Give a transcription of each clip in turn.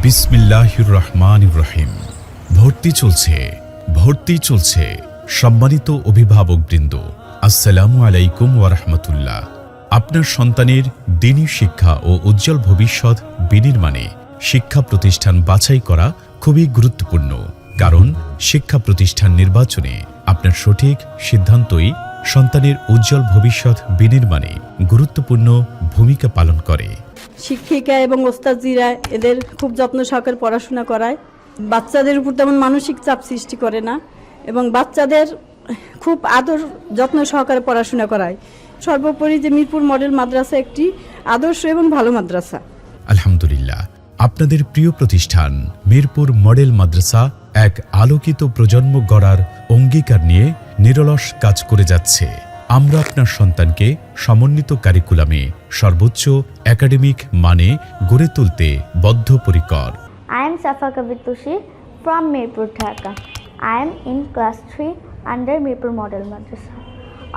বিসমিল্লাহির রহমানির রহিম। ভর্তি চলছে। সম্মানিত অভিভাবকবৃন্দ, আসসালামু আলাইকুম ওয়া রাহমাতুল্লাহ। আপনার সন্তানের দ্বীনি শিক্ষা ও উজ্জ্বল ভবিষ্যৎ বিনির্মাণে শিক্ষা প্রতিষ্ঠান বাছাই করা খুবই গুরুত্বপূর্ণ, কারণ শিক্ষা প্রতিষ্ঠান নির্বাচনে আপনার সঠিক সিদ্ধান্তই সন্তানের উজ্জ্বল ভবিষ্যৎ বিনির্মাণে গুরুত্বপূর্ণ ভূমিকা পালন করে। শিক্ষিকা এবং ওস্তাদজিরা এদের খুব যত্ন সহকারে পড়াশোনা করায়, বাচ্চাদের উপর তেমন মানসিক চাপ সৃষ্টি করে না এবং বাচ্চাদের খুব আদর যত্ন সহকারে পড়াশোনা করায়। সর্বোপরি যে মিরপুর মডেল মাদ্রাসা একটি আদর্শ এবং ভালো মাদ্রাসা। আলহামদুলিল্লাহ, আপনাদের প্রিয় প্রতিষ্ঠান মিরপুর মডেল মাদ্রাসা এক আলোকিত প্রজন্ম গড়ার অঙ্গীকার নিয়ে নিরলস কাজ করে যাচ্ছে। আমরা আপনার সন্তানকে সমন্বিত কারিকুলামে সর্বোচ্চ একাডেমিক মানে গড়ে তুলতে বদ্ধপরিকর। I am Safa Kavitushi from Mirpur, Dhaka. I am in class 3 under Mirpur Model Madrasa.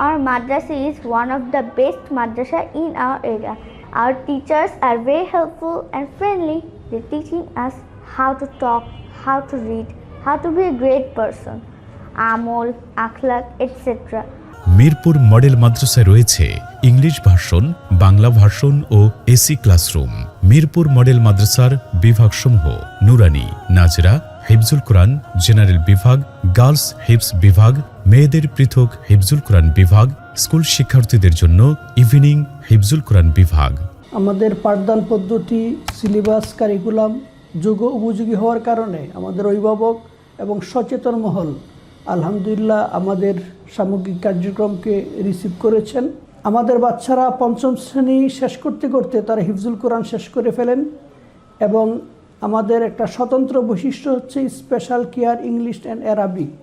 Our madrasa is one of the best madrasa in our area. Our teachers are very helpful and friendly. They're teaching us how to talk, how to read, how to be a great person, amol, akhlaq, etc. Mirpur model মাদ্রাসায় রয়েছে English version, Bangla version ও AC classroom. Mirpur model মাদ্রাসার বিভাগসমূহ নুরানি, নাজরা, হিফজুল কোরআন general বিভাগ, girls হিফজ বিভাগ, মেয়েদের পৃথক হিফজুল কোরআন বিভাগ, school শিক্ষার্থীদের জন্য ইভিনিং হিফজুল কোরআন বিভাগ। আমাদের পাঠদান পদ্ধতি, সিলেবাস, কারিকুলাম যোগ্য উপযোগী হওয়ার কারণে আমাদের অভিভাবক এবং সচেতন মহল আলহামদুলিল্লাহ আমাদের সামগ্রিক কার্যক্রমকে রিসিভ করেছেন। আমাদের বাচ্চারা পঞ্চম শ্রেণী শেষ করতে করতে তারা হিফজুল কোরআন শেষ করে ফেলেন এবং আমাদের একটা স্বতন্ত্র বৈশিষ্ট্য হচ্ছে special care English and Arabic,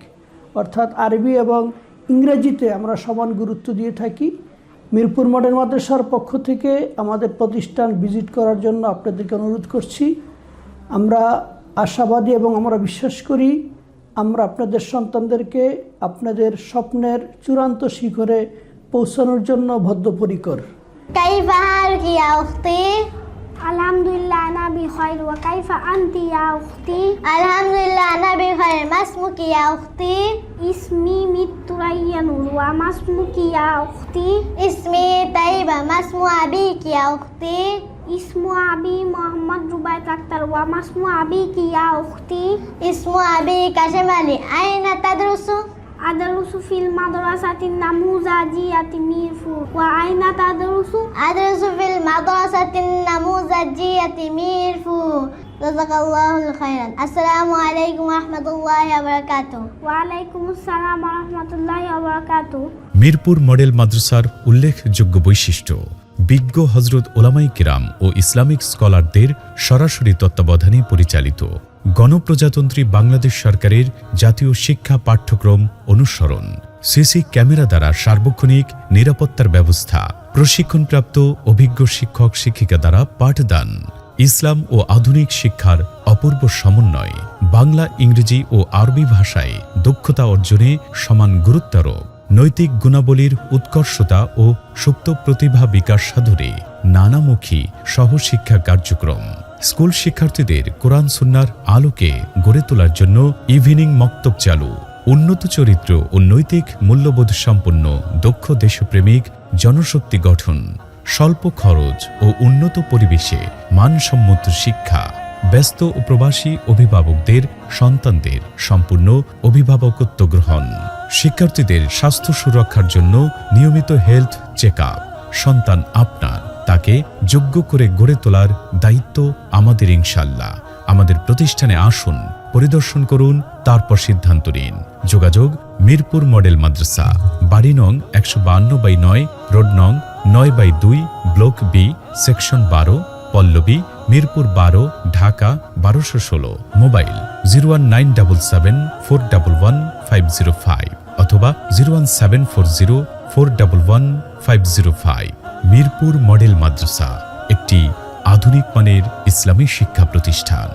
অর্থাৎ আরবি এবং ইংরেজিতে আমরা সমান গুরুত্ব দিয়ে থাকি। মিরপুর মডেল মাদ্রাসার পক্ষ থেকে আমাদের প্রতিষ্ঠান ভিজিট করার জন্য আপনাদেরকে অনুরোধ করছি। আমরা আশাবাদী এবং আমরা বিশ্বাস করি আমরা আপনাদের সন্তানদেরকে আপনাদের স্বপ্নের চূড়ান্ত শিখরে পৌঁছানোর জন্য বদ্ধপরিকর। কাইফা হালকি ইয়া উখতি? আলহামদুলিল্লাহ আনা বিখাইর ওয়া কাইফা আনতি ইয়া উখতি? আলহামদুলিল্লাহ আনা বিখাইর। মাসমুকি ইয়া উখতি? ইসমি মিতুরাইয়া নূর ওয়া মাসমুকি ইয়া উখতি? ইসমি তাইবা। মাসমু আবিকি ইয়া উখতি? ইসমু আবি মোহাম্মদ রুবাইত আক্তার ওয়া মাসমু আবিকি ইয়া উখতি? ইসমু আবি কাশেম আলী। আইনা তাদরুসু? আদরুসু ফিল মাদ্রাসাতিন নামুজাজিয়াতি মিরপুর। ওয়া আইনা তাদরুসু? আদরুসু ফিল মাদ্রাসাতিন নামুজাজিয়াতি মিরপুর। জাযাকাল্লাহুল খাইরান। আসসালামু আলাইকুম ওয়া রাহমাতুল্লাহি ওয়া বারাকাতুহু। ওয়া আলাইকুমুস সালাম ওয়া রাহমাতুল্লাহি ওয়া বারাকাতুহু। মিরপুর মডেল মাদ্রাসার উল্লেখযোগ্য বৈশিষ্ট্য: বিজ্ঞ হযরত উলামায়ে কিরাম ও ইসলামিক স্কলারদের সরাসরি তত্ত্বাবধানে পরিচালিত, গণপ্রজাতন্ত্রী বাংলাদেশ সরকারের জাতীয় শিক্ষা পাঠ্যক্রম অনুসরণ, সিসি ক্যামেরা দ্বারা সার্বক্ষণিক নিরাপত্তার ব্যবস্থা, প্রশিক্ষণপ্রাপ্ত অভিজ্ঞ শিক্ষক শিক্ষিকা দ্বারা পাঠদান, ইসলাম ও আধুনিক শিক্ষার অপূর্ব সমন্বয়, বাংলা, ইংরেজি ও আরবি ভাষায় দক্ষতা অর্জনে সমান গুরুত্বারোপ, নৈতিক গুণাবলীর উৎকর্ষতা ও সুপ্ত প্রতিভা বিকাশ সাধনে নানামুখী সহশিক্ষা কার্যক্রম, স্কুল শিক্ষার্থীদের কোরআন সুন্নাহর আলোকে গড়ে তোলার জন্য ইভিনিং মক্তব চালু, উন্নত চরিত্র ও নৈতিক মূল্যবোধ সম্পন্ন দক্ষ দেশপ্রেমিক জনশক্তি গঠন, স্বল্প খরচ ও উন্নত পরিবেশে মানসম্মত শিক্ষা, ব্যস্ত ও প্রবাসী অভিভাবকদের সন্তানদের সম্পূর্ণ অভিভাবকত্ব গ্রহণ, শিক্ষার্থীদের স্বাস্থ্য সুরক্ষার জন্য নিয়মিত হেলথ চেক আপ। সন্তান আপনার, তাকে যোগ্য করে গড়ে তোলার দায়িত্ব আমাদের ইনশাআল্লাহ। আমাদের প্রতিষ্ঠানে আসুন, পরিদর্শন করুন, তারপর সিদ্ধান্ত নিন। যোগাযোগ: মিরপুর মডেল মাদ্রাসা, বাড়ি নং 152/9, রোড নং 9/2, block B, section 12, Pallabi, Mirpur 12, Dhaka 1216। Mobile 01977411505 অথবা 01740411505। মিরপুর মডেল মাদ্রাসা একটি আধুনিক মানের ইসলামী শিক্ষা প্রতিষ্ঠান।